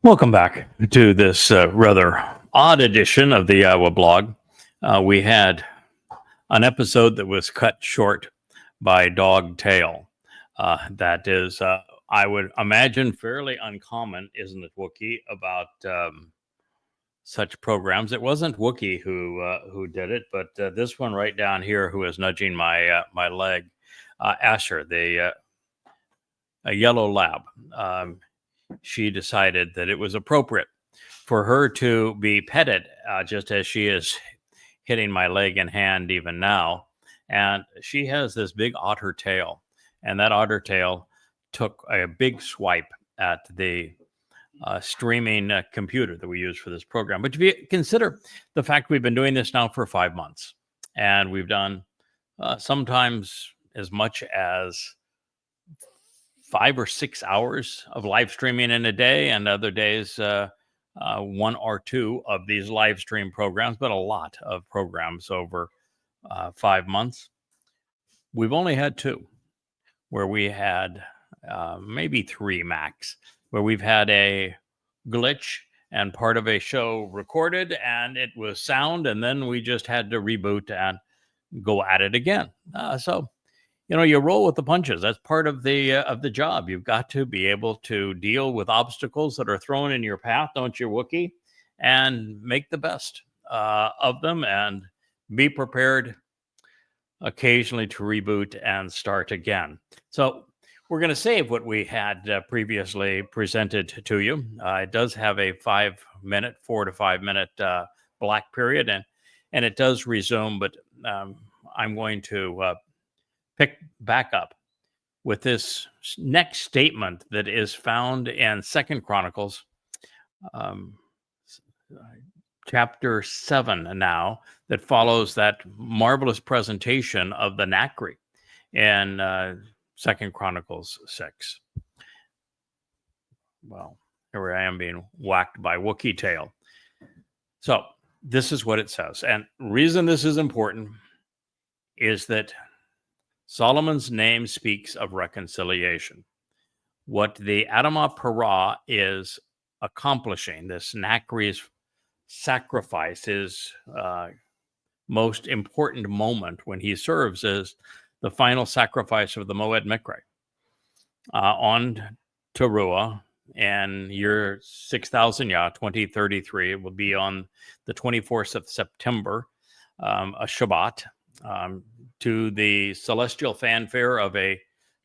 Welcome back to this rather odd edition of the YAHOWAH blog. We had an episode that was cut short by dog tail. That is, I would imagine, fairly uncommon, isn't it, Wookie, about such programs. It wasn't Wookie who did it, but this one right down here who is nudging my my leg, Asher, a yellow lab. She decided that it was appropriate for her to be petted, just as she is hitting my leg and hand even now. And she has this big otter tail, and that otter tail took a big swipe at the streaming computer that we use for this program. But if you consider the fact we've been doing this now for 5 months, and we've done sometimes as much as 5 or 6 hours of live streaming in a day, and other days 1 or 2 of these live stream programs, but a lot of programs over 5 months. We've only had 2 where we had maybe 3 max, where we've had a glitch and part of a show recorded and it was sound, and then we just had to reboot and go at it again. So you roll with the punches. That's part of the job. You've got to be able to deal with obstacles that are thrown in your path, don't you, Wookie? And make the best of them, and be prepared occasionally to reboot and start again. So we're going to save what we had previously presented to you. It does have a 4 to 5 minute black period, and it does resume. But I'm going to pick back up with this next statement that is found in 2 Chronicles chapter 7 now, that follows that marvelous presentation of the Nachri in 2 Chronicles 6. Well, here I am being whacked by Wookie tail. So this is what it says. And reason this is important is that Solomon's name speaks of reconciliation. What the Adamah Parah is accomplishing, this Nachri's sacrifice, his most important moment when he serves, is the final sacrifice of the Moed Mikre on Towrah in year 6000 Yah, 2033. It will be on the 24th of September, a Shabat, to the celestial fanfare of a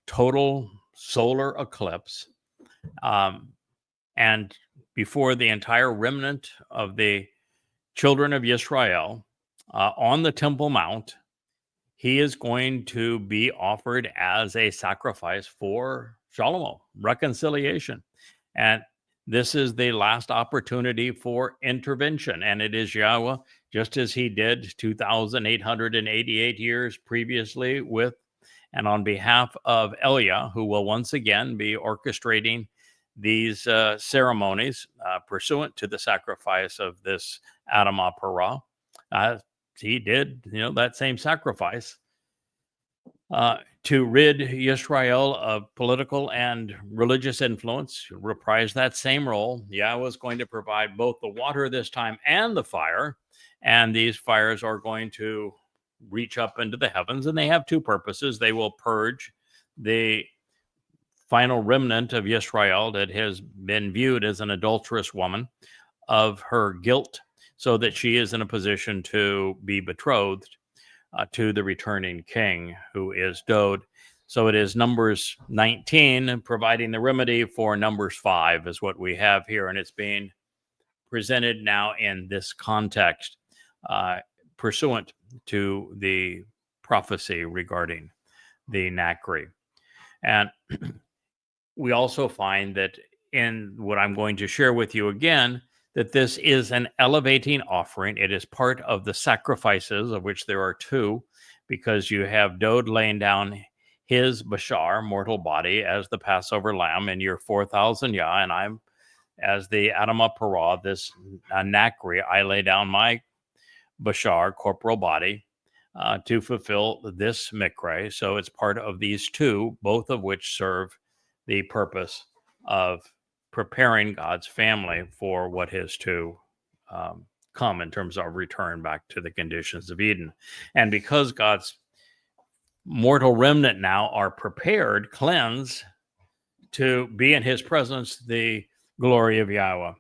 total solar eclipse, and before the entire remnant of the children of Israel on the Temple Mount, he is going to be offered as a sacrifice for shalom, reconciliation. And this is the last opportunity for intervention, and it is YAHOWAH, just as he did 2,888 years previously with, and on behalf of Elia, who will once again be orchestrating these ceremonies pursuant to the sacrifice of this Adamah Parah. He did, that same sacrifice to rid Yisrael of political and religious influence, reprise that same role. YAHOWAH is going to provide both the water this time and the fire, and these fires are going to reach up into the heavens, and they have 2 purposes. They will purge the final remnant of Yisrael that has been viewed as an adulterous woman of her guilt, so that she is in a position to be betrothed to the returning king, who is Dode. So it is Numbers 19 providing the remedy for Numbers 5 is what we have here, and it's being presented now in this context, pursuant to the prophecy regarding the Nachri. And we also find that in what I'm going to share with you again, that this is an elevating offering. It is part of the sacrifices, of which there are 2, because you have Dode laying down his Bashar, mortal body, as the Passover lamb in year 4000 Yah, and I'm, as the Adamah Parah, this Nachri, I lay down my Bashar, corporal body, to fulfill this Mikre. So it's part of these 2, both of which serve the purpose of preparing God's family for what is to come in terms of return back to the conditions of Eden. And because God's mortal remnant now are prepared, cleansed to be in his presence, the glory of Yahweh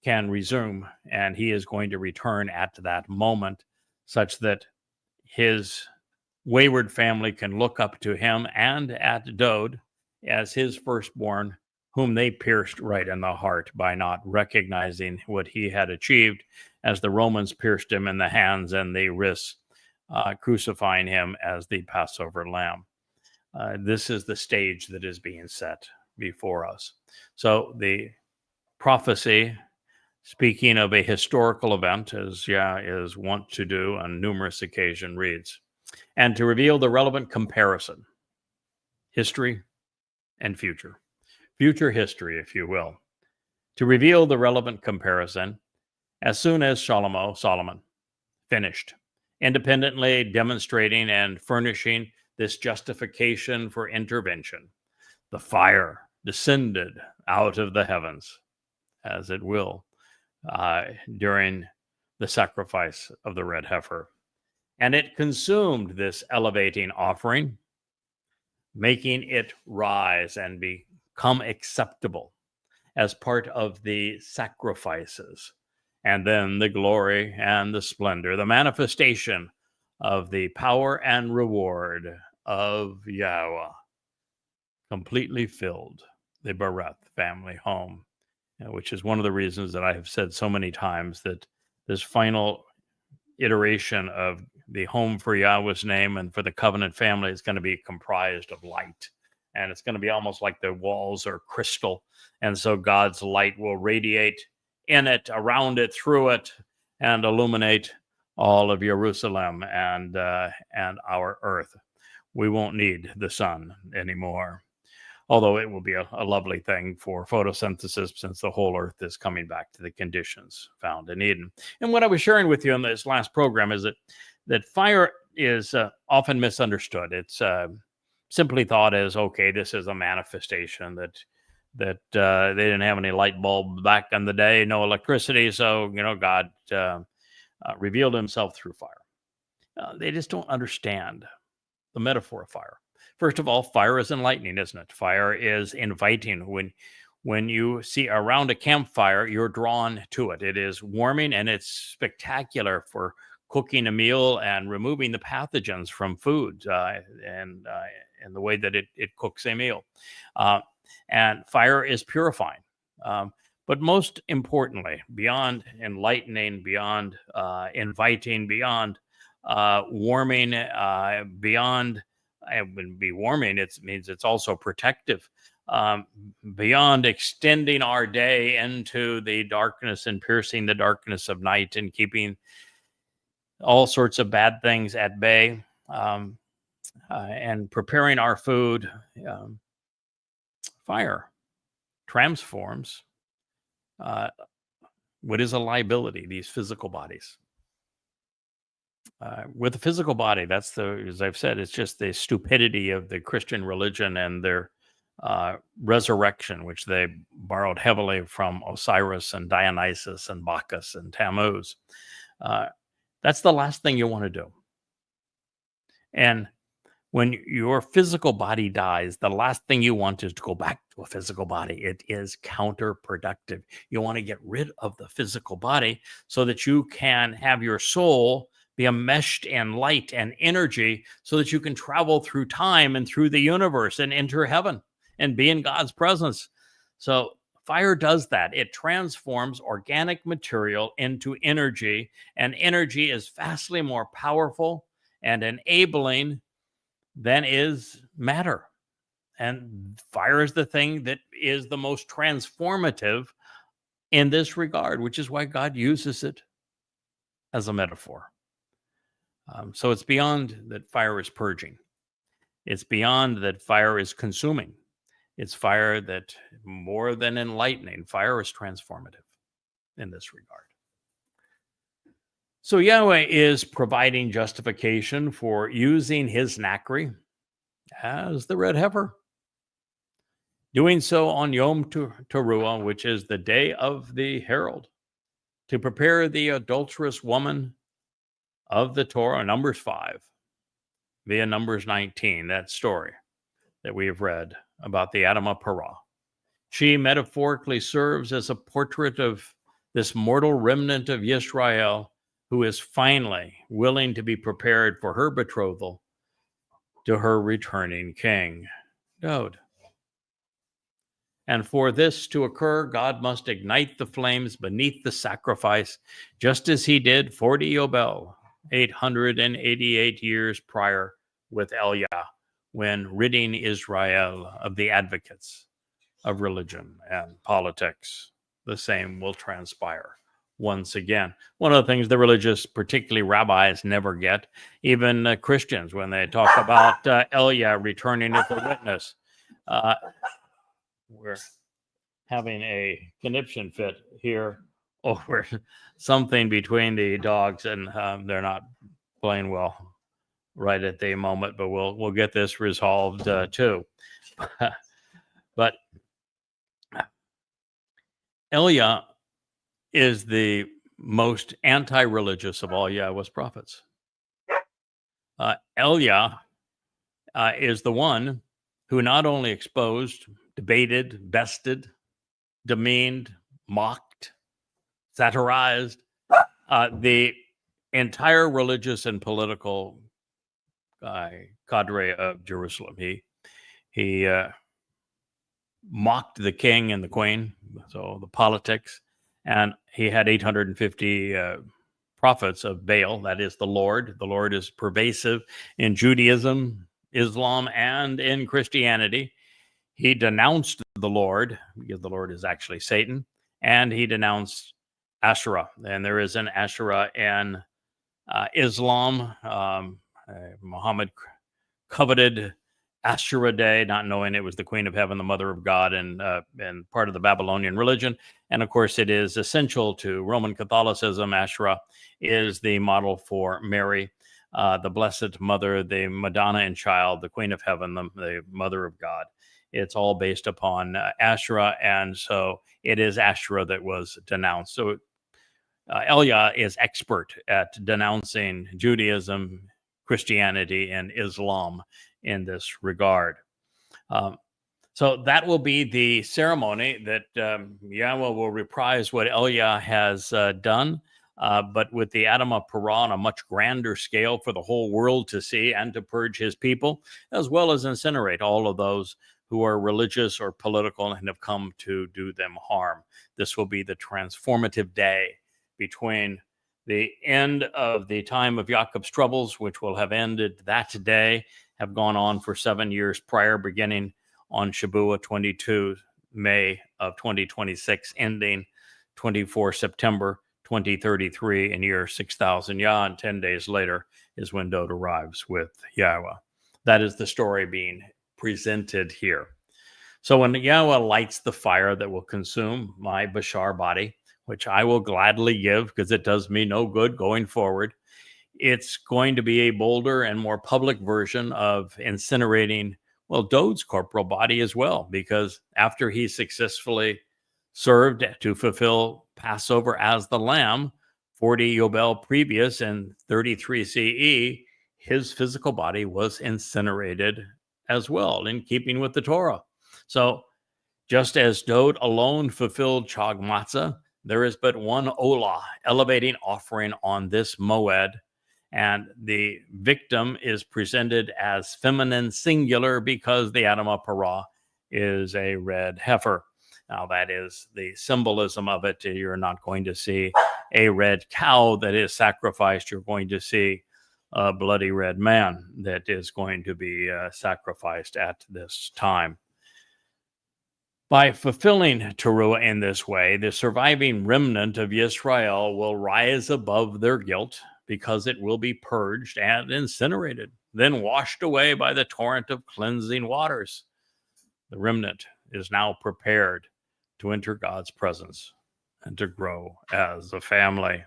can resume, and he is going to return at that moment, such that his wayward family can look up to him and at Dode as his firstborn, whom they pierced right in the heart by not recognizing what he had achieved, as the Romans pierced him in the hands and the wrists, crucifying him as the Passover lamb. This is the stage that is being set before us. So the prophecy, speaking of a historical event, as Yah is wont to do on numerous occasions, reads, and to reveal the relevant comparison, history and future history, if you will, to reveal the relevant comparison, as soon as Solomon finished independently demonstrating and furnishing this justification for intervention, the fire descended out of the heavens, as it will during the sacrifice of the red heifer. And it consumed this elevating offering, making it rise and become acceptable as part of the sacrifices. And then the glory and the splendor, the manifestation of the power and reward of Yahweh completely filled the Bereth family home, which is one of the reasons that I have said so many times that this final iteration of the home for Yahweh's name and for the covenant family is going to be comprised of light. And it's going to be almost like the walls are crystal. And so God's light will radiate in it, around it, through it, and illuminate all of Jerusalem and our earth. We won't need the sun anymore, although it will be a lovely thing for photosynthesis, since the whole earth is coming back to the conditions found in Eden. And what I was sharing with you in this last program is that fire is often misunderstood. It's simply thought as, okay, this is a manifestation that they didn't have any light bulb back in the day, no electricity, so God revealed himself through fire. They just don't understand the metaphor of fire. First of all, fire is enlightening, isn't it? Fire is inviting. When you see around a campfire, you're drawn to it. It is warming, and it's spectacular for cooking a meal and removing the pathogens from food and the way that it cooks a meal. And fire is purifying. But most importantly, beyond enlightening, beyond inviting, beyond warming, beyond be warming, it means it's also protective. Beyond extending our day into the darkness and piercing the darkness of night and keeping all sorts of bad things at bay, and preparing our food, fire transforms what is a liability, these physical bodies. With the physical body, as I've said, it's just the stupidity of the Christian religion and their resurrection, which they borrowed heavily from Osiris and Dionysus and Bacchus and Tammuz. That's the last thing you want to do. And when your physical body dies, the last thing you want is to go back to a physical body. It is counterproductive. You want to get rid of the physical body so that you can have your soul be enmeshed in light and energy, so that you can travel through time and through the universe and enter heaven and be in God's presence. So fire does that. It transforms organic material into energy, and energy is vastly more powerful and enabling than is matter. And fire is the thing that is the most transformative in this regard, which is why God uses it as a metaphor. So it's beyond that fire is purging. It's beyond that fire is consuming. It's fire that, more than enlightening, fire is transformative in this regard. So Yahweh is providing justification for using his Nachri as the red heifer. doing so on Yom Teruah, which is the day of the herald, to prepare the adulterous woman of the Torah, Numbers 5, via Numbers 19, that story that we have read about the Adamah Parah. She metaphorically serves as a portrait of this mortal remnant of Yisrael who is finally willing to be prepared for her betrothal to her returning king, Dowd. And for this to occur, God must ignite the flames beneath the sacrifice, just as he did 40 Yobel, 888 years prior with Elia, when ridding Israel of the advocates of religion and politics. The same will transpire once again. One of the things the religious, particularly rabbis, never get, even Christians, when they talk about Elia returning as a witness. We're having a conniption fit here over something between the dogs, and they're not playing well right at the moment, but we'll get this resolved too. But Elia is the most anti-religious of all Yahweh's prophets. Elia is the one who not only exposed, debated, bested, demeaned, mocked, satirized the entire religious and political cadre of Jerusalem. He mocked the king and the queen, so the politics, and he had 850 prophets of Baal, that is the Lord. The Lord is pervasive in Judaism, Islam, and in Christianity. He denounced the Lord, because the Lord is actually Satan, and he denounced Asherah. And there is an Asherah in Islam. Muhammad coveted Asherah Day, not knowing it was the Queen of Heaven, the Mother of God, and part of the Babylonian religion. And of course, it is essential to Roman Catholicism. Asherah is the model for Mary, the Blessed Mother, the Madonna and Child, the Queen of Heaven, the Mother of God. It's all based upon Asherah, and so it is Asherah that was denounced. So Elia is expert at denouncing Judaism, Christianity, and Islam in this regard. So that will be the ceremony that Yahweh will reprise what Elia has done, but with the Adamah Parah on a much grander scale for the whole world to see and to purge his people, as well as incinerate all of those who are religious or political and have come to do them harm. This will be the transformative day between the end of the time of Jacob's troubles, which will have ended that day, have gone on for 7 years prior, beginning on Shabuah 22 May of 2026, ending 24 September 2033 in year 6000 Yah, and 10 days later is when Dowd arrives with Yahweh. That is the story being presented here. So when Yahweh lights the fire that will consume my Bashar body, which I will gladly give because it does me no good going forward, it's going to be a bolder and more public version of incinerating, well, Dowd's corporal body as well, because after he successfully served to fulfill Passover as the Lamb, 40 Yobel previous and 33 CE, his physical body was incinerated as well, in keeping with the Torah. So just as Dowd alone fulfilled Chakmah, there is but one Olah, elevating offering on this Moed, and the victim is presented as feminine singular because the Adamah Parah is a red heifer. Now, that is the symbolism of it. You're not going to see a red cow that is sacrificed. You're going to see a bloody red man that is going to be sacrificed at this time. By fulfilling Teruah in this way, the surviving remnant of Yisrael will rise above their guilt, because it will be purged and incinerated, then washed away by the torrent of cleansing waters. The remnant is now prepared to enter God's presence and to grow as a family.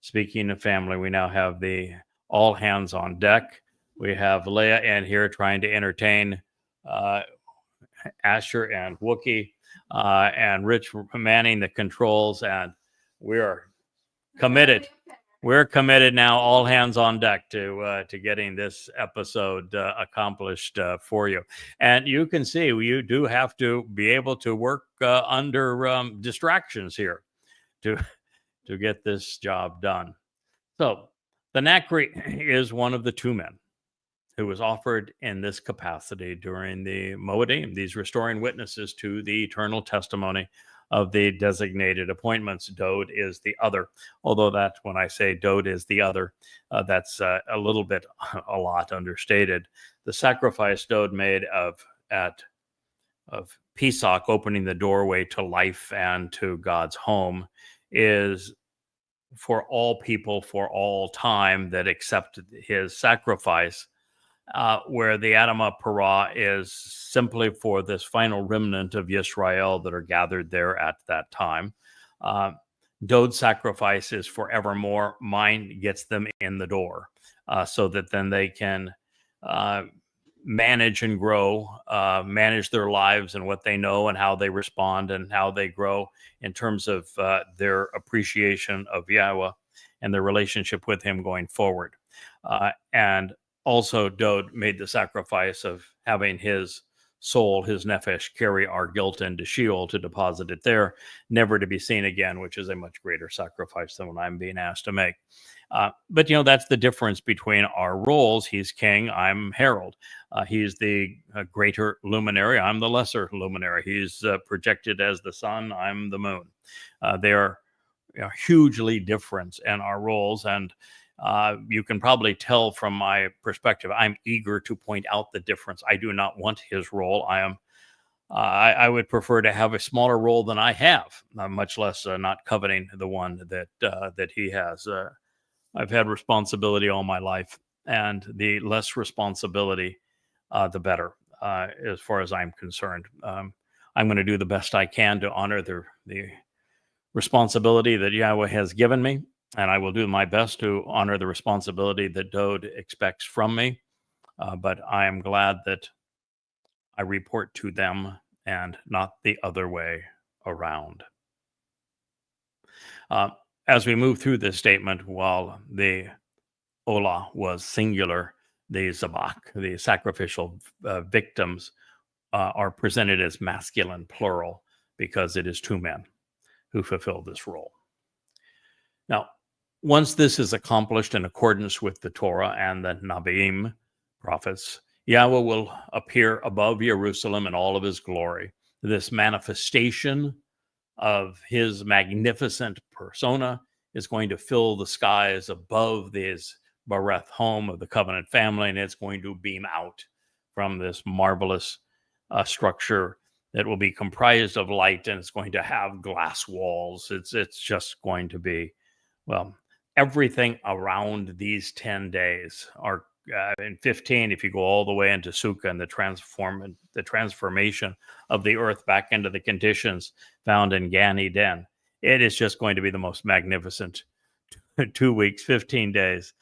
Speaking of family, we now have the all hands on deck. We have Leah in here trying to entertain Asher and Wookie and Rich manning the controls, and we are committed. We're committed now, all hands on deck to getting this episode accomplished for you. And you can see you do have to be able to work under distractions here to get this job done. So the Nakri is one of the two men who was offered in this capacity during the Moedim, these restoring witnesses to the eternal testimony of the designated appointments. Dode is the other, although that when I say Dode is the other, that's a lot understated. The sacrifice Dode made of Pesach, opening the doorway to life and to God's home, is for all people for all time that accept his sacrifice. Where the Adamah Parah is simply for this final remnant of Yisrael that are gathered there at that time. Dode's sacrifice is forevermore. Mine gets them in the door so that then they can manage and grow, manage their lives and what they know and how they respond and how they grow in terms of their appreciation of Yahweh and their relationship with him going forward. And also, Dode made the sacrifice of having his soul, his nefesh, carry our guilt into Sheol to deposit it there, never to be seen again, which is a much greater sacrifice than what I'm being asked to make. But, that's the difference between our roles. He's king, I'm herald. He's the greater luminary, I'm the lesser luminary. He's projected as the sun, I'm the moon. They are hugely different in our roles, and you can probably tell from my perspective, I'm eager to point out the difference. I do not want his role. I would prefer to have a smaller role than I have, much less not coveting the one that he has. I've had responsibility all my life, and the less responsibility, the better, as far as I'm concerned. I'm going to do the best I can to honor the responsibility that Yahweh has given me. And I will do my best to honor the responsibility that Dode expects from me. But I am glad that I report to them and not the other way around. As we move through this statement, while the Olah was singular, the Zabak, the sacrificial victims, are presented as masculine plural because it is two men who fulfill this role. Now, once this is accomplished in accordance with the Torah and the Nabiim, prophets, Yahweh will appear above Jerusalem in all of his glory. This manifestation of his magnificent persona is going to fill the skies above this Bereth home of the covenant family, and it's going to beam out from this marvelous structure that will be comprised of light, and it's going to have glass walls. It's just going to be, well, everything around these 10 days are in 15, if you go all the way into Sukkah and the transformation of the earth back into the conditions found in Gan Eden, it is just going to be the most magnificent 2 weeks, 15 days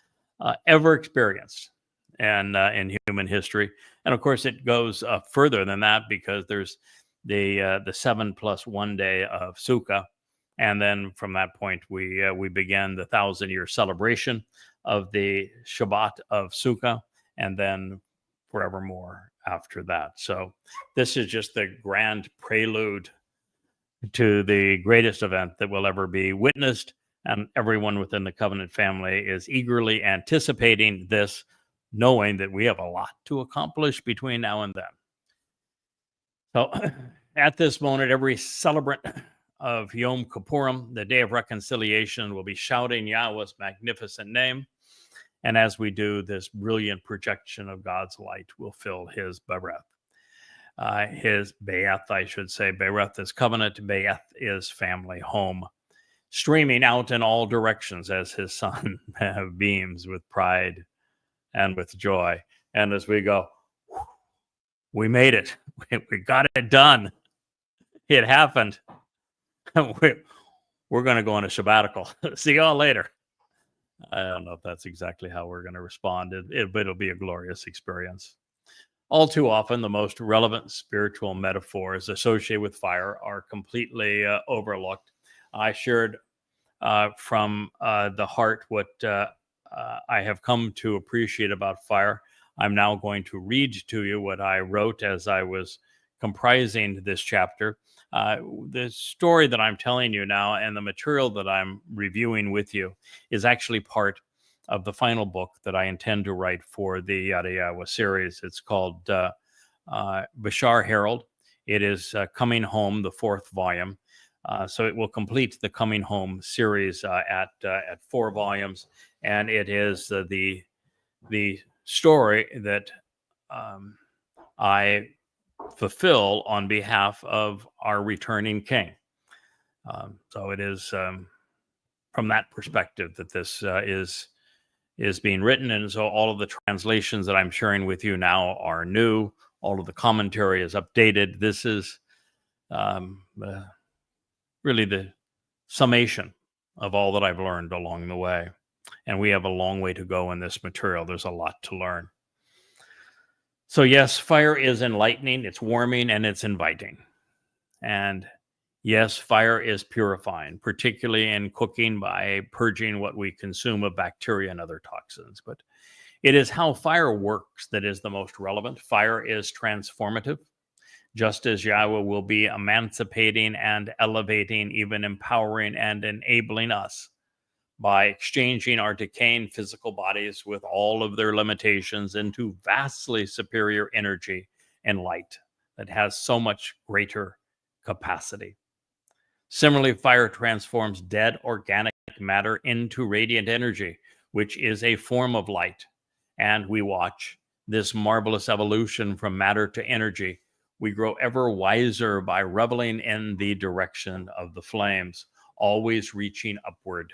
ever experienced in human history. And of course, it goes further than that, because there's the 7 + 1 day of Sukkah. And then from that point, we began the 1,000-year celebration of the Shabat of Sukkah, and then forevermore after that. So this is just the grand prelude to the greatest event that will ever be witnessed, and everyone within the covenant family is eagerly anticipating this, knowing that we have a lot to accomplish between now and then. So at this moment, every celebrant of Yom Kippurim, the Day of Reconciliation, will be shouting Yahweh's magnificent name. And as we do, this brilliant projection of God's light will fill his Bereth. His Be'eth, I should say. Bereth is covenant. Be'eth is family home. Streaming out in all directions as his sun beams with pride and with joy. And as we go, we made it. We got it done. It happened. We're going to go on a sabbatical. See y'all later. I don't know if that's exactly how we're going to respond, but it'll be a glorious experience. All too often, the most relevant spiritual metaphors associated with fire are completely overlooked. I shared from the heart what I have come to appreciate about fire. I'm now going to read to you what I wrote as I was comprising this chapter. The story that I'm telling you now and the material that I'm reviewing with you is actually part of the final book that I intend to write for the Yada Yahowah series. It's called Bashar Herald. It is Coming Home, the 4th volume. So it will complete the Coming Home series at 4 volumes, and it is the story that I fulfill on behalf of our returning King. So it is from that perspective that this is being written, and so all of the translations that I'm sharing with you now are new. All of the commentary is updated. This is really the summation of all that I've learned along the way. And we have a long way to go in this material. There's a lot to learn. So yes, fire is enlightening, it's warming, and it's inviting. And yes, fire is purifying, particularly in cooking by purging what we consume of bacteria and other toxins. But it is how fire works that is the most relevant. Fire is transformative. Just as Yahweh will be emancipating and elevating, even empowering and enabling us by exchanging our decaying physical bodies with all of their limitations into vastly superior energy and light that has so much greater capacity. Similarly, fire transforms dead organic matter into radiant energy, which is a form of light. And we watch this marvelous evolution from matter to energy. We grow ever wiser by reveling in the direction of the flames, always reaching upward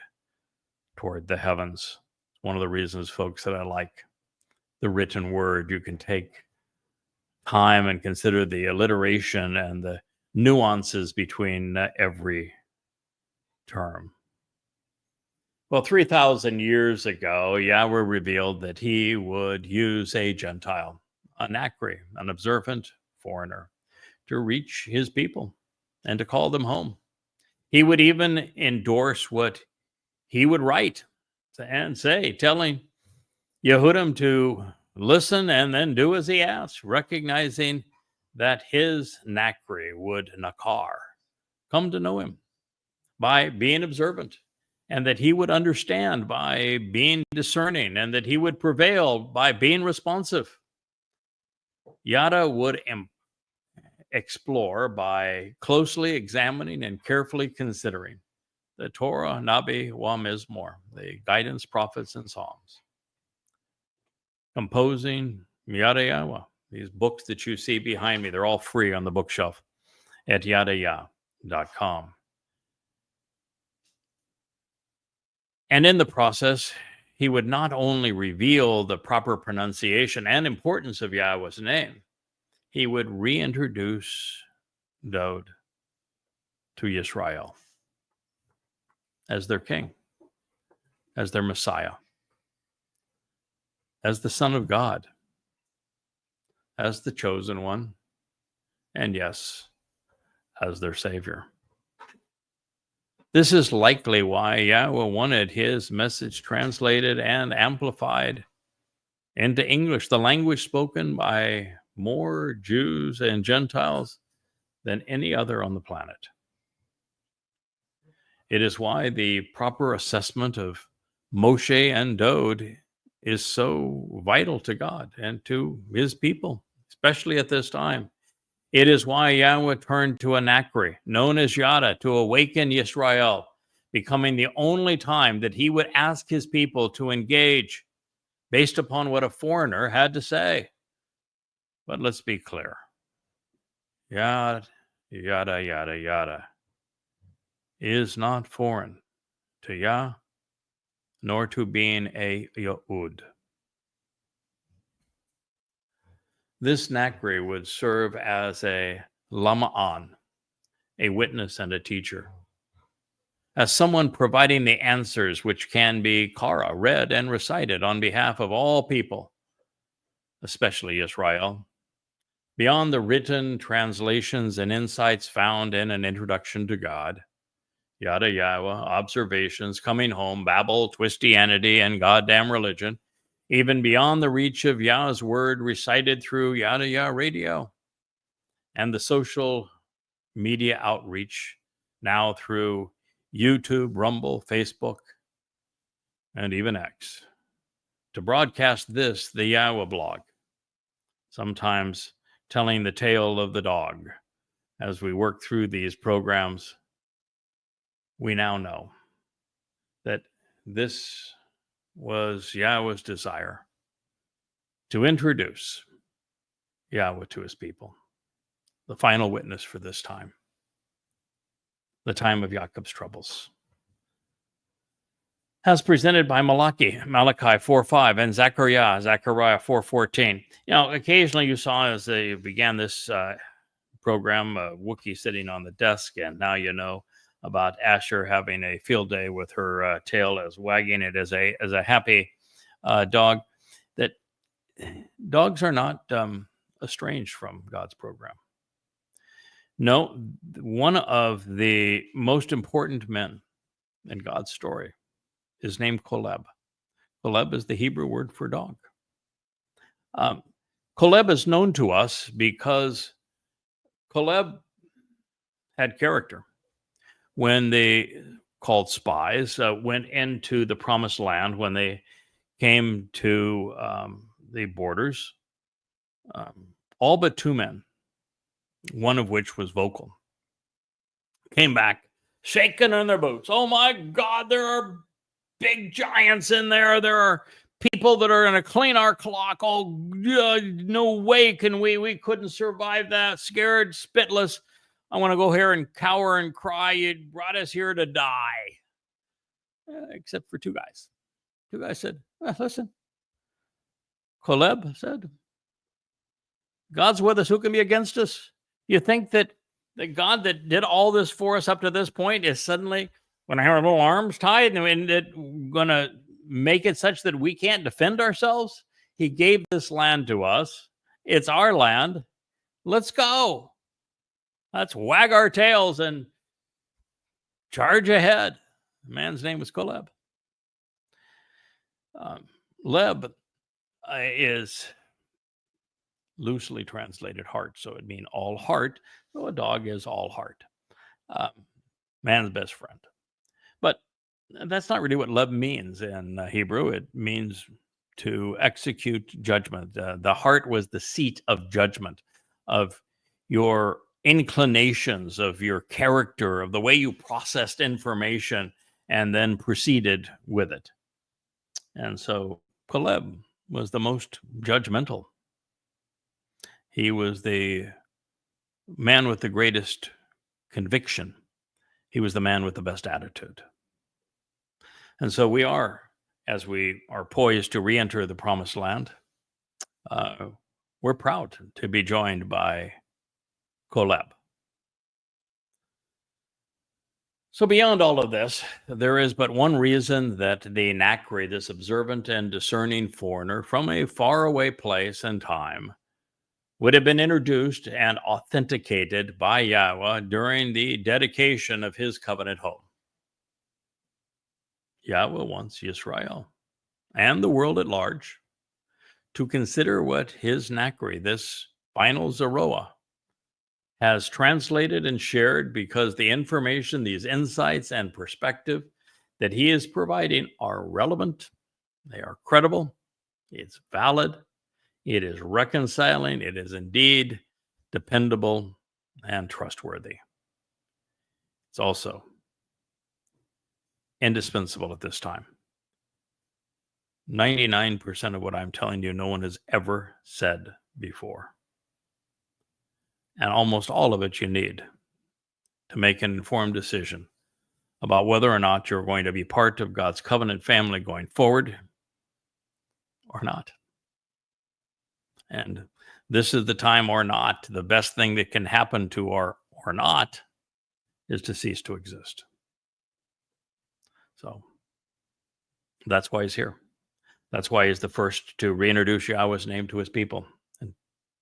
toward the heavens. It's one of the reasons, folks, that I like the written word. You can take time and consider the alliteration and the nuances between every term. Well, 3,000 years ago, Yahweh revealed that he would use a Gentile, a Nakri, an observant foreigner, to reach his people and to call them home. He would even endorse what he would write and say, telling Yehudim to listen and then do as he asked, recognizing that his Nakri would Nakar come to know him by being observant, and that he would understand by being discerning, and that he would prevail by being responsive. Yada would explore by closely examining and carefully considering the Torah, Nabi, Wa Mizmor, the guidance, prophets, and Psalms. Composing Yada Yahowah, these books that you see behind me, they're all free on the bookshelf at yadayah.com. And in the process, he would not only reveal the proper pronunciation and importance of Yahweh's name, he would reintroduce Dowd to Yisrael as their king, as their Messiah, as the Son of God, as the chosen one, and yes, as their Savior. This is likely why Yahweh wanted his message translated and amplified into English, the language spoken by more Jews and Gentiles than any other on the planet. It is why the proper assessment of Moshe and Dowd is so vital to God and to his people, especially at this time. It is why Yahweh turned to a Nakri, known as Yada, to awaken Yisrael, becoming the only time that he would ask his people to engage based upon what a foreigner had to say. But let's be clear. Yada, yada, yada, yada is not foreign to Yah, nor to being a Yehud. This Nakri would serve as a lama'an, a witness and a teacher, as someone providing the answers which can be kara, read and recited on behalf of all people, especially Israel, beyond the written translations and insights found in an introduction to God, Yada Yahowah, observations, coming home, Babel, Twistianity, and goddamn religion, even beyond the reach of Yah's word recited through Yada Yah radio and the social media outreach now through YouTube, Rumble, Facebook, and even X, to broadcast this, the YAHOWAH blog, sometimes telling the tale of the dog. As we work through these programs, we now know that this was Yahweh's desire to introduce Yahweh to his people, the final witness for this time, the time of Jacob's troubles. As presented by Malachi 4:5, and Zechariah 4:14. Occasionally you saw as they began this program, a Wookiee sitting on the desk, and now you know about Asher having a field day with her tail as wagging it as a happy dog. That dogs are not estranged from God's program. No, one of the most important men in God's story is named Koleb. Koleb is the Hebrew word for dog. Koleb is known to us because Koleb had character. When they called spies went into the promised land, when they came to the borders, all but two men, one of which was vocal, came back shaking in their boots. Oh my God, there are big giants in there. There are people that are going to clean our clock. Oh, no way can we couldn't survive that. Scared, spitless. I want to go here and cower and cry. You brought us here to die. Except for two guys. Two guys said, listen. Koleb said, God's with us. Who can be against us? You think that the God that did all this for us up to this point is suddenly going to have our little arms tied and it going to make it such that we can't defend ourselves? He gave this land to us. It's our land. Let's go. Let's wag our tails and charge ahead. The man's name was Koleb. Leb is loosely translated heart, so it'd mean all heart, though a dog is all heart. Man's best friend. But that's not really what love means in Hebrew. It means to execute judgment. The heart was the seat of judgment, of your inclinations, of your character, of the way you processed information and then proceeded with it. And so Caleb was the most judgmental. He was the man with the greatest conviction. He was the man with the best attitude. And so we are, as we are poised to re-enter the promised land, we're proud to be joined by Koleb. So beyond all of this, there is but one reason that the Nakri, this observant and discerning foreigner from a faraway place and time, would have been introduced and authenticated by Yahweh during the dedication of his covenant home. Yahweh wants Israel and the world at large to consider what his Nakri, this final Zeroah, has translated and shared, because the information, these insights and perspective that he is providing are relevant, they are credible, it's valid, it is reconciling, it is indeed dependable and trustworthy. It's also indispensable at this time. 99% of what I'm telling you, no one has ever said before. And almost all of it you need to make an informed decision about whether or not you're going to be part of God's covenant family going forward or not. And this is the time or not. The best thing that can happen to or not is to cease to exist. So that's why he's here. That's why he's the first to reintroduce Yahweh's name to his people and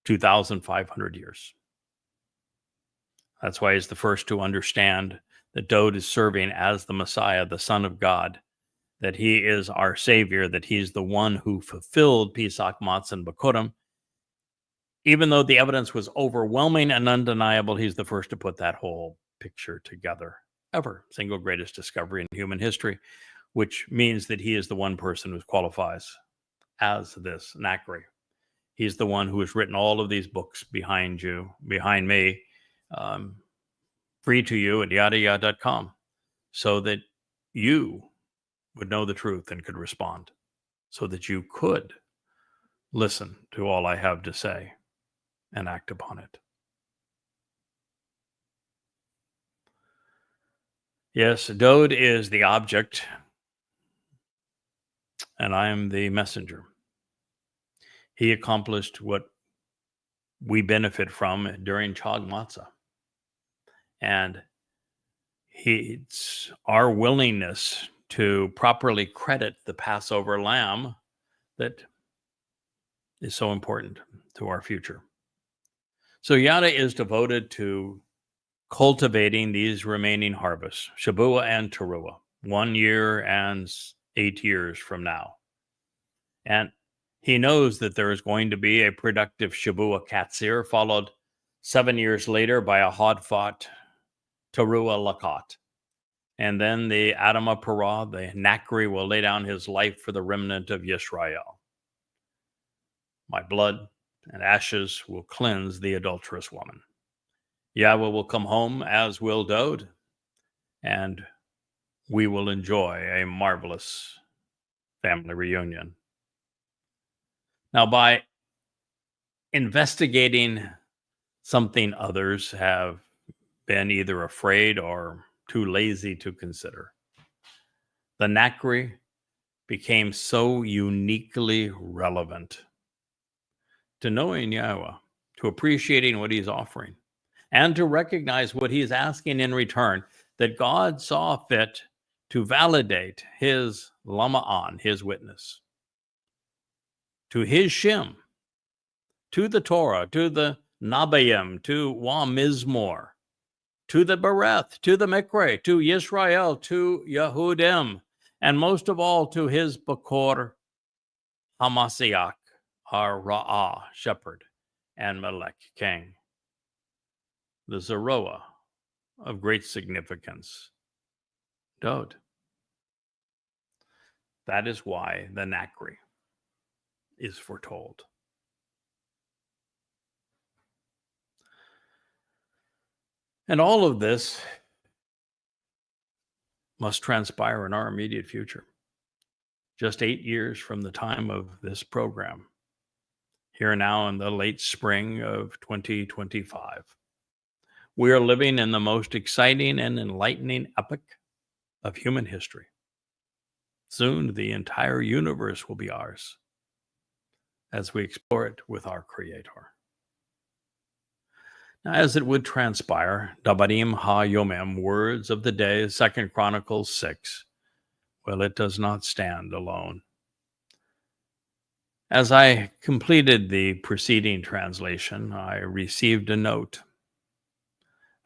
2,500 years. That's why he's the first to understand that Dowd is serving as the Messiah, the Son of God, that he is our Savior, that he's the one who fulfilled Pesach, Matzah, and Bikurim. Even though the evidence was overwhelming and undeniable, he's the first to put that whole picture together ever. Single greatest discovery in human history, which means that he is the one person who qualifies as this Nakri. He's the one who has written all of these books behind me, free to you at yadayah.com, so that you would know the truth and could respond, so that you could listen to all I have to say and act upon it. Yes, Dowd is the object, and I am the messenger. He accomplished what we benefit from during Chag Matzah. And it's our willingness to properly credit the Passover lamb that is so important to our future. So Yada is devoted to cultivating these remaining harvests, Shabuah and Teruah, 1 year and 8 years from now. And he knows that there is going to be a productive Shabuah Katsir, followed 7 years later by a hard-fought Teruah Lakot. And then the Adamah Parah, the Nakri, will lay down his life for the remnant of Yisrael. My blood and ashes will cleanse the adulterous woman. Yahweh will come home, as will Dowd, and we will enjoy a marvelous family reunion. Now, by investigating something others have been either afraid or too lazy to consider, the Nakri became so uniquely relevant to knowing Yahweh, to appreciating what he's offering, and to recognize what he's asking in return, that God saw fit to validate his Lama'an, his witness, to his Shem, to the Torah, to the Nabayim, to Wa Mizmor, to the Bereth, to the Mikre, to Yisrael, to Yehudim, and most of all to his Bakor Hamasiach, our Ra'ah, shepherd, and Melech, king. The Zeroah of great significance, Dowd. That is why the Nakri is foretold. And all of this must transpire in our immediate future. Just 8 years from the time of this program, here now in the late spring of 2025. We are living in the most exciting and enlightening epoch of human history. Soon, the entire universe will be ours as we explore it with our Creator. Now, as it would transpire, Dabarim ha-yomim, words of the day, 2 Chronicles 6, well, it does not stand alone. As I completed the preceding translation, I received a note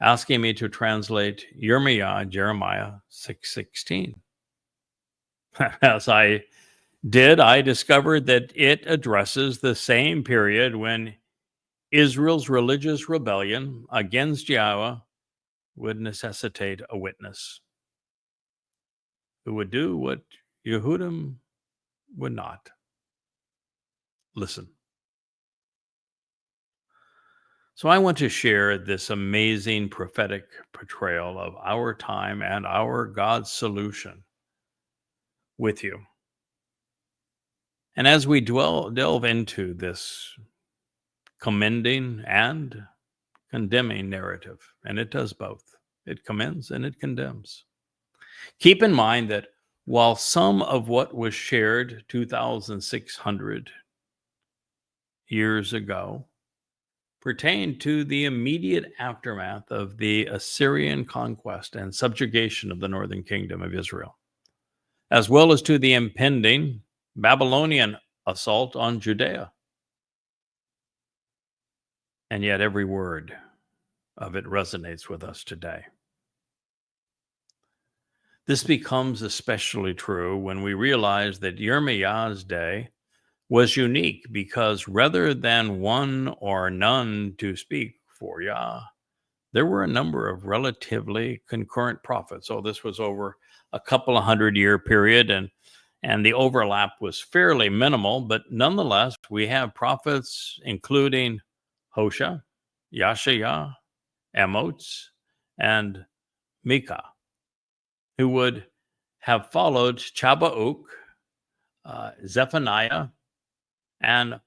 asking me to translate Jeremiah 6:16. As I did, I discovered that it addresses the same period when Israel's religious rebellion against Yahweh would necessitate a witness who would do what Yehudim would not. Listen. So I want to share this amazing prophetic portrayal of our time and our God's solution with you. And as we delve into this commending and condemning narrative, and it does both, it commends and it condemns. Keep in mind that while some of what was shared 2,600 years ago pertained to the immediate aftermath of the Assyrian conquest and subjugation of the northern kingdom of Israel, as well as to the impending Babylonian assault on Judea, and yet every word of it resonates with us today. This becomes especially true when we realize that Yirmiyahu's day was unique because rather than one or none to speak for Yah, there were a number of relatively concurrent prophets. So this was over a couple of 100-year period, and the overlap was fairly minimal, but nonetheless, we have prophets including Hosea, Yashaya, Amos, and Micah, who would have followed Chabauk, Zephaniah, and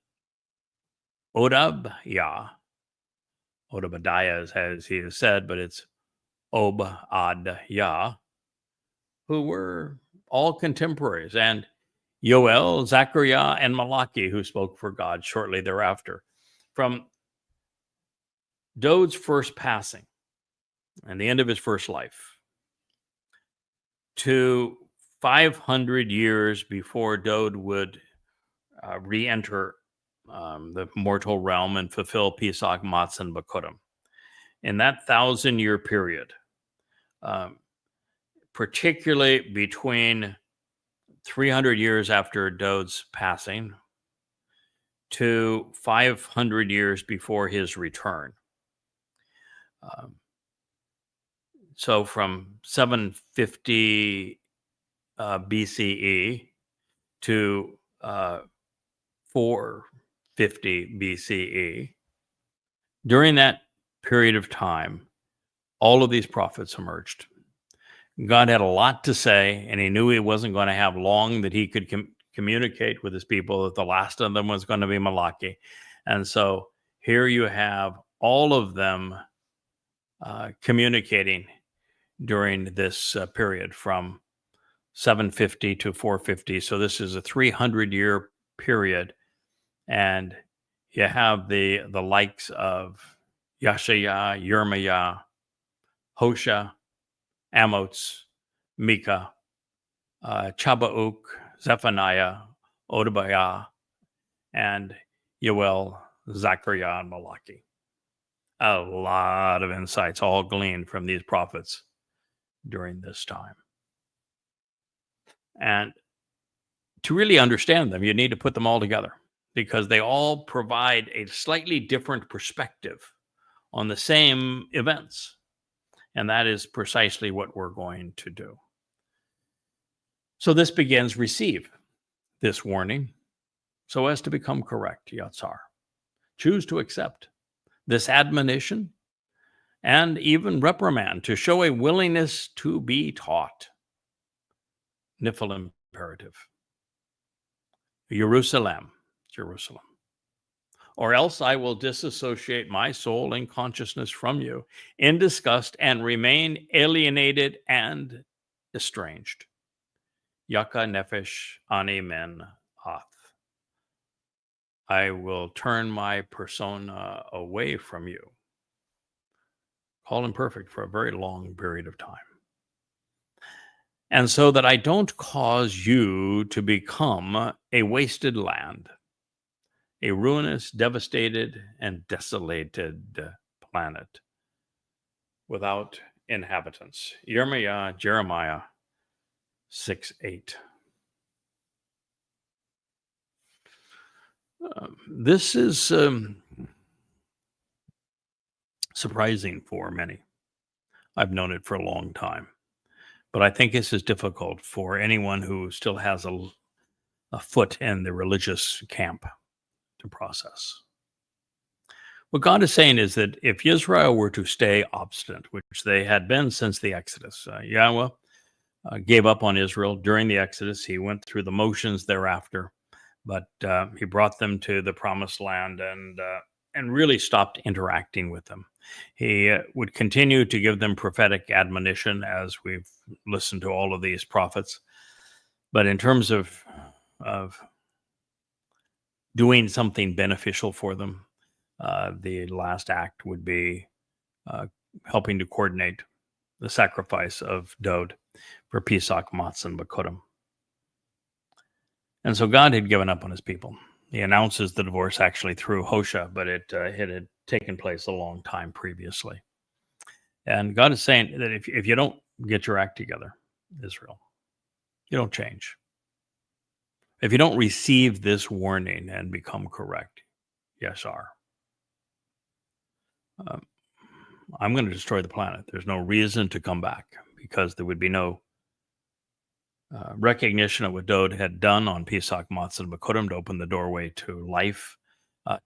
Obadiah. Obadiah, as he has said, but it's Obadiah, who were all contemporaries, and Yoel, Zechariah, and Malachi, who spoke for God shortly thereafter. From Dode's first passing and the end of his first life to 500 years before Dode would re-enter the mortal realm and fulfill Pesach, Matzah, and Bakurim. In that 1,000-year period, particularly between 300 years after Dode's passing to 500 years before his return. So from 750 BCE to 450 BCE, during that period of time, all of these prophets emerged. God had a lot to say, and he knew he wasn't going to have long that he could communicate with his people, that the last of them was going to be Malachi. And so here you have all of them communicating during this period from 750 to 450. So this is a 300-year period. And you have the likes of Yashaya, Yirmiyahu, Hosea, Amos, Micah, Chabauk, Zephaniah, Obadiah, and Yoel, Zechariah, and Malachi. A lot of insights all gleaned from these prophets during this time. And to really understand them, you need to put them all together because they all provide a slightly different perspective on the same events. And that is precisely what we're going to do. So this begins, receive this warning so as to become correct, Yatsar. Choose to accept this admonition and even reprimand to show a willingness to be taught. Nifl imperative. Jerusalem. Or else I will disassociate my soul and consciousness from you in disgust and remain alienated and estranged. Yaka nefesh ani men hath. I will turn my persona away from you. Call imperfect for a very long period of time. And so that I don't cause you to become a wasted land, a ruinous, devastated, and desolated planet without inhabitants. Jeremiah 6:8. This is surprising for many. I've known it for a long time. But I think this is difficult for anyone who still has a foot in the religious camp to process. What God is saying is that if Israel were to stay obstinate, which they had been since the Exodus, Yahweh gave up on Israel during the Exodus. He went through the motions thereafter, but he brought them to the promised land and really stopped interacting with them. He would continue to give them prophetic admonition as we've listened to all of these prophets. But in terms of doing something beneficial for them, the last act would be helping to coordinate the sacrifice of Dode for Pesach, Matzah, and Bakurim. And so God had given up on his people. He announces the divorce actually through Hosea, but it had taken place a long time previously. And God is saying that if you don't get your act together, Israel, you don't change. If you don't receive this warning and become correct, Yashar, I'm going to destroy the planet. There's no reason to come back because there would be no recognition of what Dode had done on Pesach, Matzah, and Bakurim to open the doorway to life,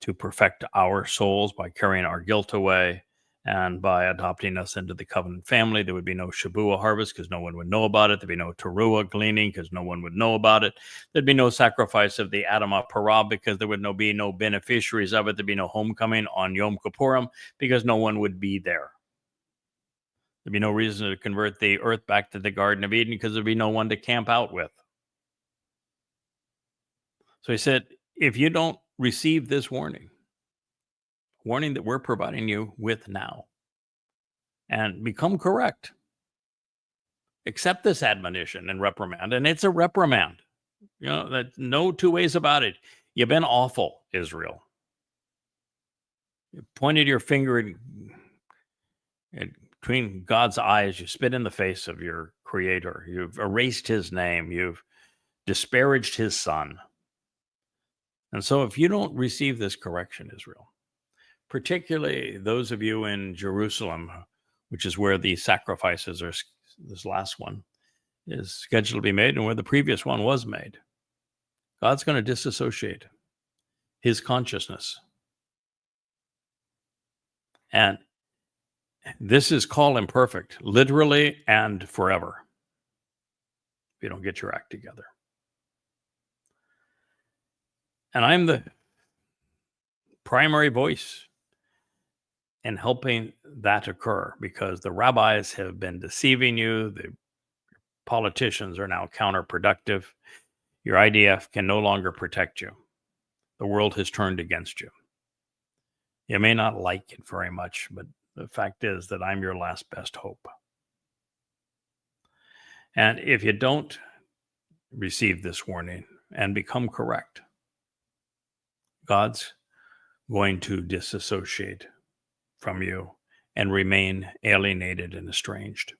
to perfect our souls by carrying our guilt away and by adopting us into the covenant family. There would be no Shabuah harvest because no one would know about it. There'd be no Teruah gleaning because no one would know about it. There'd be no sacrifice of the Adamah Parah because there would be no beneficiaries of it. There'd be no homecoming on Yom Kippurim because no one would be there. There'd be no reason to convert the earth back to the Garden of Eden because there'd be no one to camp out with. So he said, if you don't receive this warning that we're providing you with now, and become correct, accept this admonition and reprimand, and it's a reprimand. That no two ways about it. You've been awful, Israel. You pointed your finger between God's eyes. You spit in the face of your Creator. You've erased His name. You've disparaged His Son. And so if you don't receive this correction, Israel, particularly those of you in Jerusalem, which is where the sacrifices are, this last one is scheduled to be made and where the previous one was made, God's going to disassociate His consciousness. And this is called imperfect, literally and forever, if you don't get your act together. And I'm the primary voice in helping that occur because the rabbis have been deceiving you. The politicians are now counterproductive. Your IDF can no longer protect you. The world has turned against you. You may not like it very much, but the fact is that I'm your last best hope. And if you don't receive this warning and become correct, God's going to disassociate from you and remain alienated and estranged.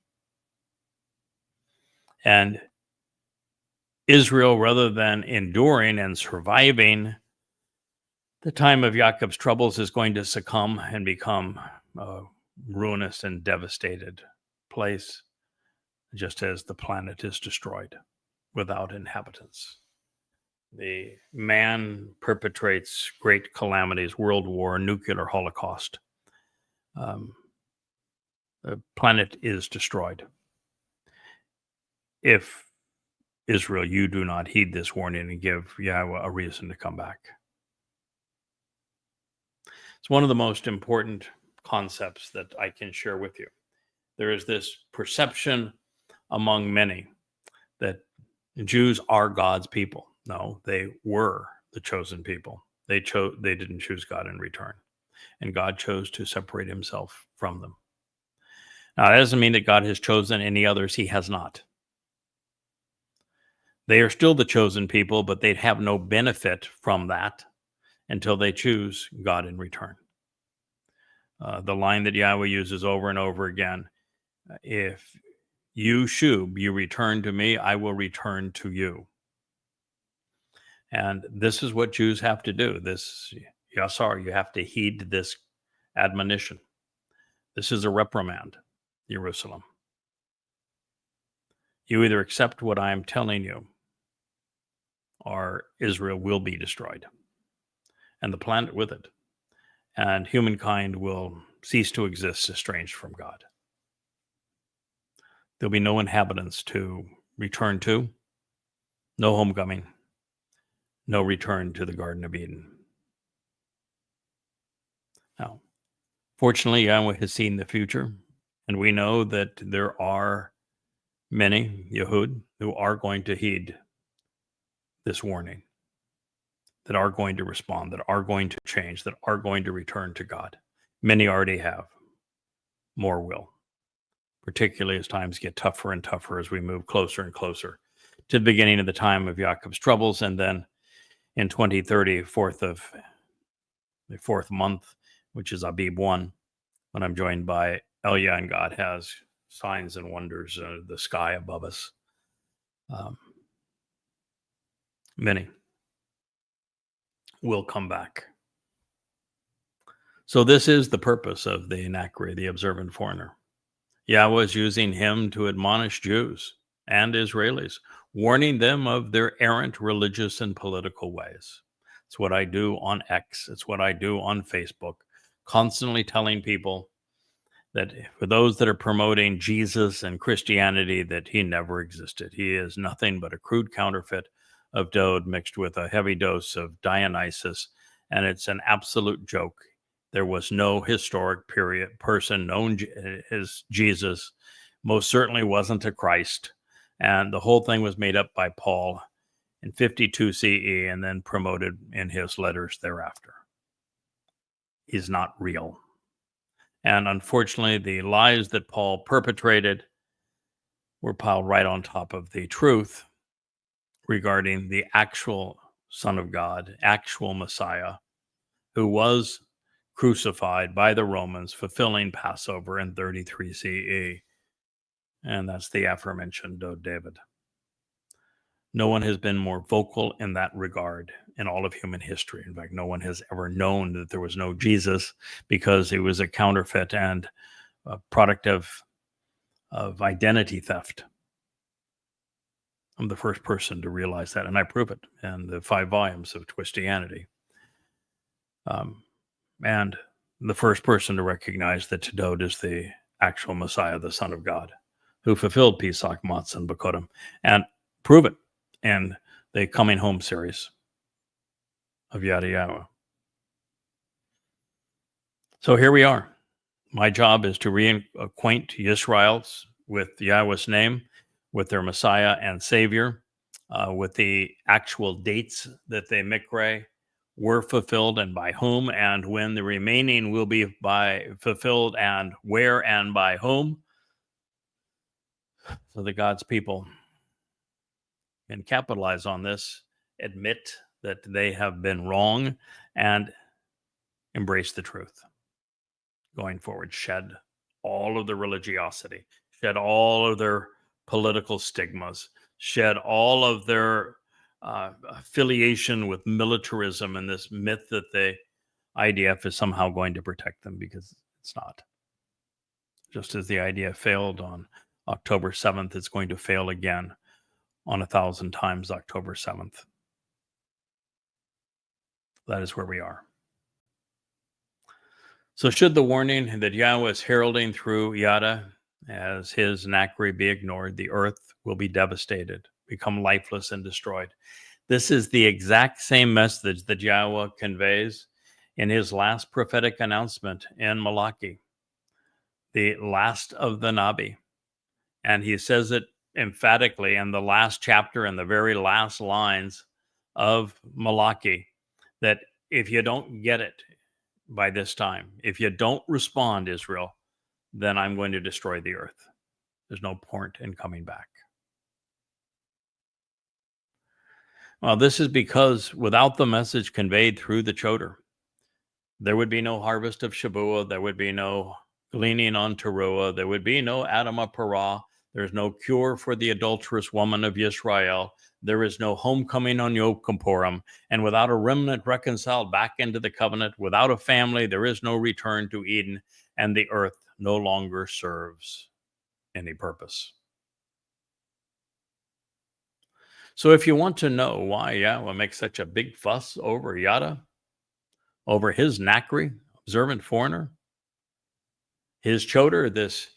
And Israel, rather than enduring and surviving the time of Jacob's troubles, is going to succumb and become a ruinous and devastated place, just as the planet is destroyed without inhabitants. The man perpetrates great calamities, world war, nuclear holocaust. The planet is destroyed. If Israel, you do not heed this warning and give Yahowah a reason to come back. It's one of the most important concepts that I can share with you. There is this perception among many that Jews are God's people. No, they were the chosen people. They didn't choose God in return. And God chose to separate Himself from them. Now, that doesn't mean that God has chosen any others. He has not. They are still the chosen people, but they'd have no benefit from that until they choose God in return. The line that Yahowah uses over and over again, if you shub, you return to me, I will return to you. And this is what Jews have to do. This, Yasar, you have to heed this admonition. This is a reprimand, Jerusalem. You either accept what I am telling you, or Israel will be destroyed, and the planet with it. And humankind will cease to exist estranged from God. There'll be no inhabitants to return to, no homecoming, no return to the Garden of Eden. Now, fortunately, Yahowah has seen the future, and we know that there are many Yehud who are going to heed this warning, that are going to respond, that are going to change, that are going to return to God. Many already have. More will, particularly as times get tougher and tougher as we move closer and closer to the beginning of the time of Jacob's troubles, and then in 2030, the fourth month, which is Abib 1, when I'm joined by Elia and God has signs and wonders in the sky above us. Many will come back. So this is the purpose of the Nakri, the observant foreigner. Yahweh is using him to admonish Jews and Israelis, warning them of their errant religious and political ways. It's what I do on X. It's what I do on Facebook, constantly telling people that for those that are promoting Jesus and Christianity, that he never existed. He is nothing but a crude counterfeit of Dode mixed with a heavy dose of Dionysus, and it's an absolute joke. There was no historic person known as Jesus, most certainly wasn't a Christ, and the whole thing was made up by Paul in 52 CE and then promoted in his letters thereafter. He's not real. And unfortunately, the lies that Paul perpetrated were piled right on top of the truth regarding the actual Son of God, actual Messiah, who was crucified by the Romans, fulfilling Passover in 33 CE. And that's the aforementioned David. No one has been more vocal in that regard in all of human history. In fact, no one has ever known that there was no Jesus because he was a counterfeit and a product of identity theft. I'm the first person to realize that, and I prove it in the 5 volumes of Twistianity. And the first person to recognize that Tadod is the actual Messiah, the Son of God, who fulfilled Pesach, Matzah, and Bakodim, and prove it in the Coming Home series of Yada Yahowah. So here we are. My job is to reacquaint Yisraels with Yahweh's name, with their Messiah and Savior, with the actual dates that the Mikre were fulfilled and by whom, and when the remaining will be fulfilled and where and by whom, so that God's people can capitalize on this, admit that they have been wrong, and embrace the truth. Going forward, shed all of the religiosity, shed all of their political stigmas, shed all of their affiliation with militarism and this myth that the IDF is somehow going to protect them, because it's not. Just as the IDF failed on October 7th, it's going to fail again on 1,000 times October 7th. That is where we are. So should the warning that Yahweh is heralding through Yada as his Nakri be ignored, the earth will be devastated, become lifeless and destroyed. This is the exact same message that Yahweh conveys in his last prophetic announcement in Malachi, the last of the Nabi. And he says it emphatically in the last chapter and the very last lines of Malachi, that if you don't get it by this time, if you don't respond, Israel, then I'm going to destroy the earth. There's no point in coming back. Well, this is because without the message conveyed through the Choter, there would be no harvest of Shabuah, there would be no gleaning on Towrah, there would be no Adamah Parah, there's no cure for the adulterous woman of Yisrael, there is no homecoming on Yom Kippurim, and without a remnant reconciled back into the covenant, without a family, there is no return to Eden, and the earth no longer serves any purpose. So if you want to know why Yahweh makes such a big fuss over Yada, over his Nakri, observant foreigner, his Choter, this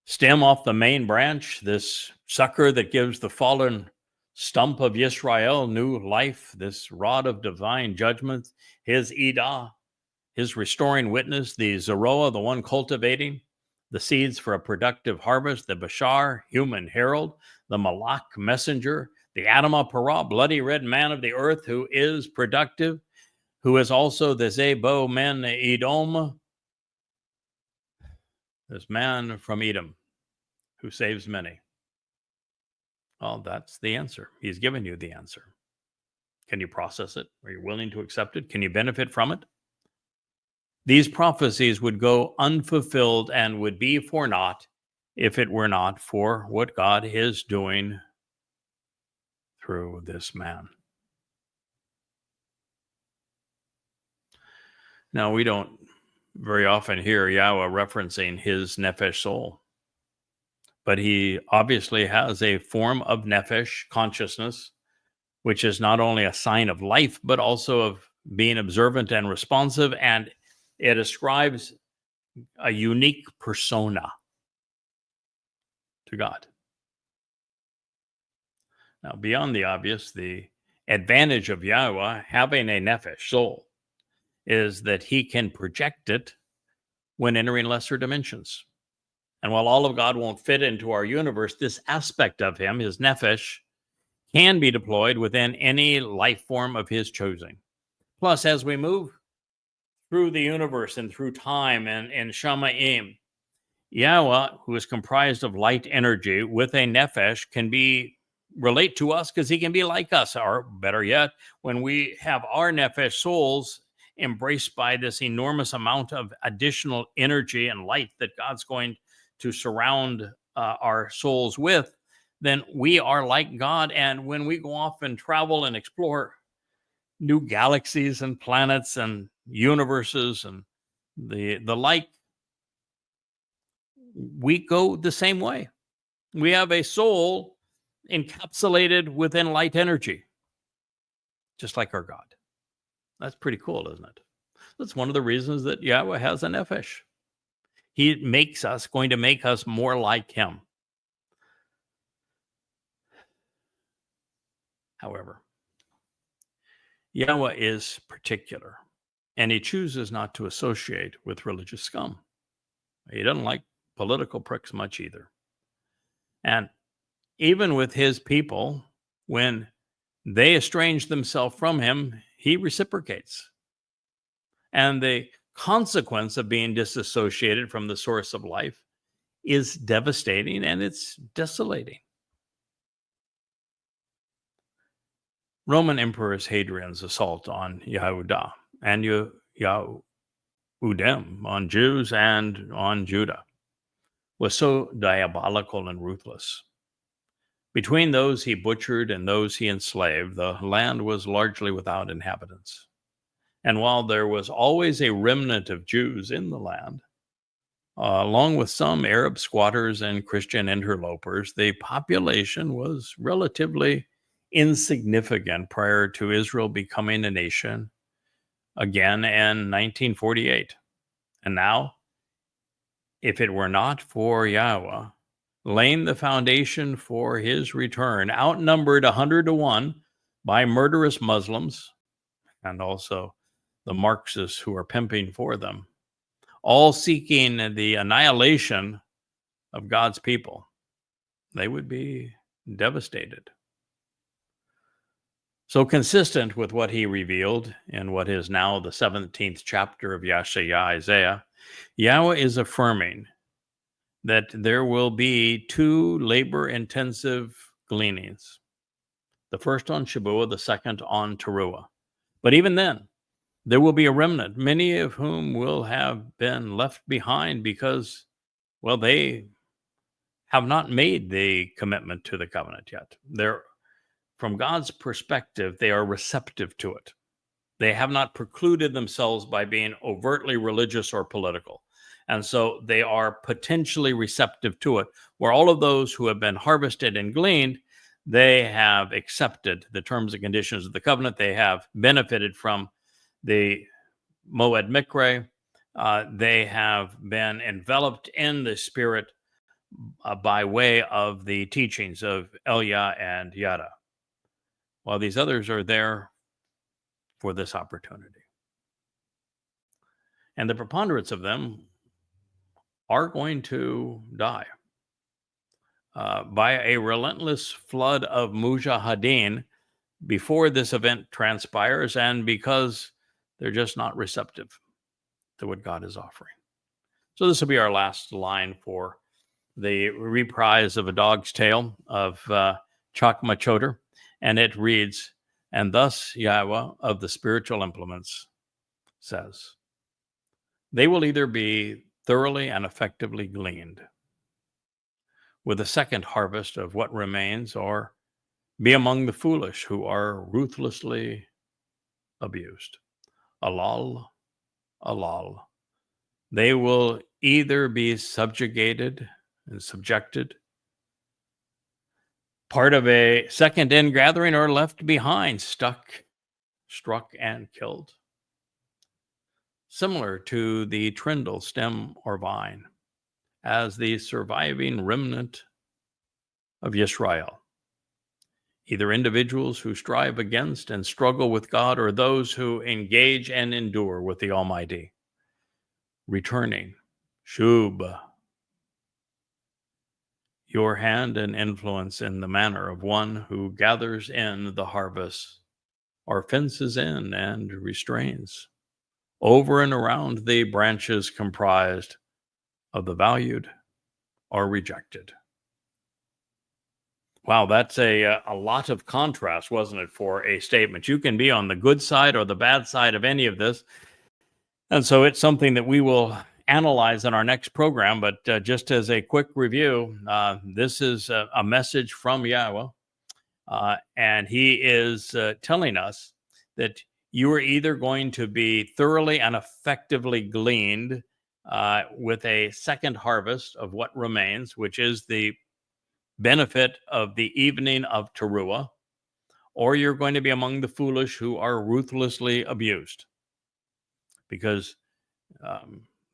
stem off the main branch, this sucker that gives the fallen stump of Yisrael new life, this rod of divine judgment, his Edah, his restoring witness, the Zeroah, the one cultivating the seeds for a productive harvest, the Bashar, human herald, the Malach, messenger, the Adamah Parah, bloody red man of the earth, who is productive, who is also the Zebo men Edom, this man from Edom who saves many. Well, that's the answer. He's given you the answer. Can you process it? Are you willing to accept it? Can you benefit from it? These prophecies would go unfulfilled and would be for naught if it were not for what God is doing through this man. Now, we don't very often hear Yahweh referencing his nephesh soul, but he obviously has a form of nephesh consciousness, which is not only a sign of life, but also of being observant and responsive, and it ascribes a unique persona to God. Now, beyond the obvious, the advantage of Yahweh having a nephesh soul is that he can project it when entering lesser dimensions. And while all of God won't fit into our universe, this aspect of him, his nephesh, can be deployed within any life form of his choosing. Plus, as we move through the universe and through time and Shamaim, Yahweh, who is comprised of light energy with a nephesh, can relate to us because he can be like us, or better yet, when we have our nephesh souls embraced by this enormous amount of additional energy and light that God's going to surround our souls with, then we are like God. And when we go off and travel and explore new galaxies and planets and universes and the like, we go the same way. We have a soul encapsulated within light energy, just like our God. That's pretty cool, isn't it? That's one of the reasons that Yahweh has a nephesh. He going to make us more like him. However, Yahweh is particular, and he chooses not to associate with religious scum. He doesn't like political pricks much either. And even with his people, when they estrange themselves from him, he reciprocates. And the consequence of being disassociated from the source of life is devastating, and it's desolating. Roman Emperor Hadrian's assault on Yehudah and Yehudim, on Jews and on Judah, was so diabolical and ruthless. Between those he butchered and those he enslaved, the land was largely without inhabitants. And while there was always a remnant of Jews in the land, along with some Arab squatters and Christian interlopers, the population was relatively insignificant prior to Israel becoming a nation again in 1948. And now, if it were not for Yahweh laying the foundation for his return, outnumbered 100 to 1 by murderous Muslims and also the Marxists who are pimping for them, all seeking the annihilation of God's people, they would be devastated. So consistent with what he revealed in what is now the 17th chapter of Yeshaya, Isaiah, Yahweh is affirming that there will be 2 labor-intensive gleanings. The first on Shabuah, the second on Towrah. But even then, there will be a remnant, many of whom will have been left behind because, well, they have not made the commitment to the covenant yet. From God's perspective, they are receptive to it. They have not precluded themselves by being overtly religious or political. And so they are potentially receptive to it, where all of those who have been harvested and gleaned, they have accepted the terms and conditions of the covenant. They have benefited from the Moed Mikre. They have been enveloped in the Spirit by way of the teachings of Elia and Yada, while these others are there for this opportunity. And the preponderance of them are going to die by a relentless flood of mujahideen before this event transpires, and because they're just not receptive to what God is offering. So this will be our last line for the reprise of A Dog's Tale of Chakmah Choter, and it reads, And thus YAHOWAH of the spiritual implements says, they will either be thoroughly and effectively gleaned with a second harvest of what remains, or be among the foolish who are ruthlessly abused. Alal, alal. They will either be subjugated and subjected, part of a second ingathering, or left behind, stuck, struck, and killed. Similar to the trindle, stem, or vine, as the surviving remnant of Yisrael, either individuals who strive against and struggle with God, or those who engage and endure with the Almighty, returning, Shub, your hand and influence in the manner of one who gathers in the harvest, or fences in and restrains over and around the branches comprised of the valued or rejected. Wow, that's a lot of contrast, wasn't it, for a statement? You can be on the good side or the bad side of any of this. And so it's something that we will analyze in our next program. But just as a quick review, this is a message from YAHOWAH. And he is telling us that you are either going to be thoroughly and effectively gleaned with a second harvest of what remains, which is the benefit of the evening of Towrah, or you're going to be among the foolish who are ruthlessly abused. Because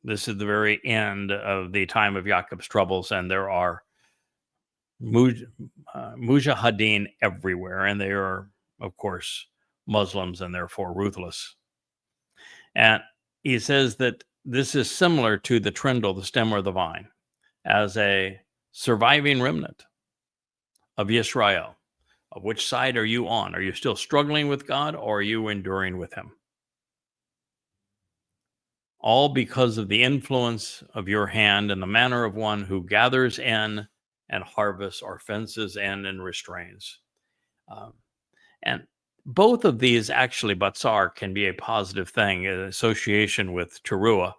this is the very end of the time of Yaakov's troubles, and there are mujahideen everywhere, and they are, of course, Muslims, and therefore ruthless. And he says that this is similar to the trindle, the stem, or the vine, as a surviving remnant of Yisrael. Of which side are you on? Are you still struggling with God, or are you enduring with him? All because of the influence of your hand and the manner of one who gathers in and harvests, or fences in and restrains. And both of these, actually, Batsar, can be a positive thing in association with Towrah,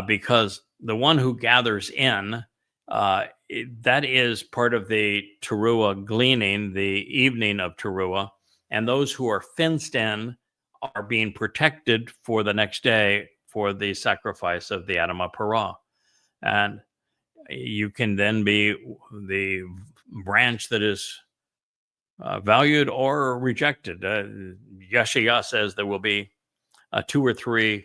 because the one who gathers in, that is part of the Towrah gleaning, the evening of Towrah, and those who are fenced in are being protected for the next day for the sacrifice of the Adamah Parah. And you can then be the branch that is valued or rejected. Yeshayah says there will be 2 or 3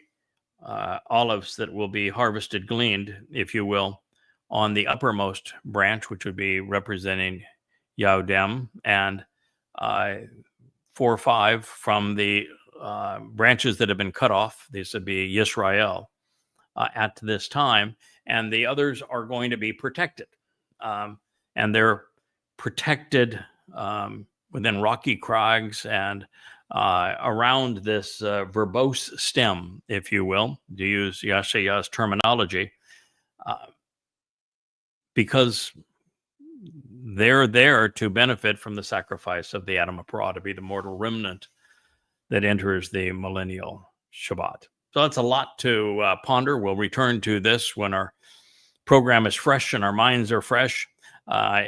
olives that will be harvested, gleaned, if you will, on the uppermost branch, which would be representing Yahudim, and 4 or 5 from the branches that have been cut off. These would be Yisrael at this time, and the others are going to be protected. And they're protected within rocky crags and around this verbose stem, if you will, to use Yeshayah's terminology, because they're there to benefit from the sacrifice of the Adamah Parah, to be the mortal remnant that enters the millennial Shabat. So that's a lot to ponder. We'll return to this when our program is fresh and our minds are fresh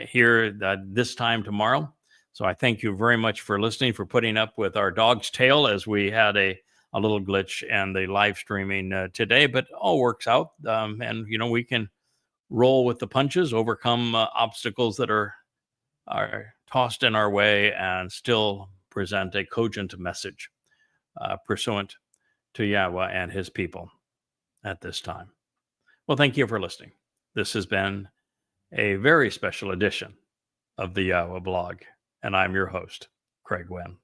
here this time tomorrow. So I thank you very much for listening, for putting up with our dog's tail as we had a little glitch and the live streaming today, but it all works out. And, we can roll with the punches, overcome obstacles that are tossed in our way, and still present a cogent message pursuant to YAHOWAH and his people at this time. Well, thank you for listening. This has been a very special edition of the YAHOWAH blog, and I'm your host, Craig Winn.